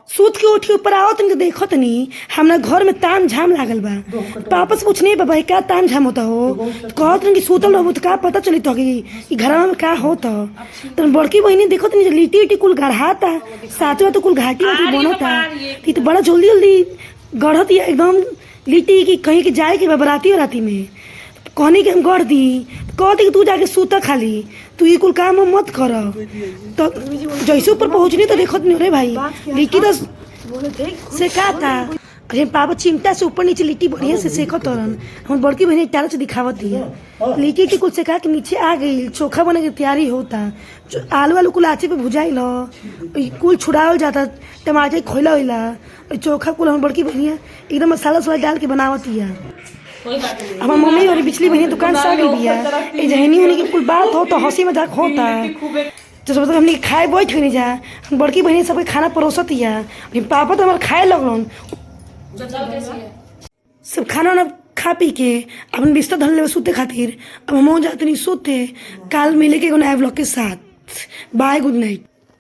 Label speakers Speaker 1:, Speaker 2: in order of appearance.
Speaker 1: सूत के उठी ऊपर आओ तुमके देखो तनी हमरा घर में ताम झाम लागल बा। पापा से पूछनी बाबा क्या ताम झाम होता हो, कहत कि सूतल रहबो तो का पता चली तो कि घर में का होता। तो बड़की बहनी देखो तनी लिट्टी उट्टी कुल गढ़ाता, सातवा तो कुल घाटी वाटी बनता। तो बड़ा जल्दी जल्दी गढ़त एकदम लिट्टी की कहीं के जाए के बराती वराती में कहनी कि हम गढ़ दी, कहते कि तू जाके सूता खाली, तू ये कुल काम मत कर। तो जैसे ऊपर पहुंचनी तो देखो रे भाई लिट्टी तो सेका था। अरे पापा चिमटा से ऊपर नीचे लिट्टी बढ़िया से सेको तरन। हम बड़की बहनी टारा से दिखावत थी लिट्टी की कुल सेका के नीचे आ गई, चोखा बने की तैयारी होता। आलू आलू कुल आँचे पे भुजाई लो, कुल छुड़ावल जाता, टमाटर खोला होइला, चोखा कुल हम बड़की बहनिया एकदम मसाला उसाला डाल के बनावत हिया। हमार मम्मी और बिचली बहनी दुकान से आ गई बिया, जहनी होने की कुल बात हो तो हंसी मजाक होता। जब तक हमने खाए बैठ नहीं जा, हम बड़की बहनी सबके खाना परोसत हिया। पापा तो हमारे खाए लगलन, सब खाना ना खा पी के अपन बिस्तर धर ले सोते खातिर। अब हम जाते नहीं सोते। काल मिले के नया ब्लॉग के साथ। Bye, good night.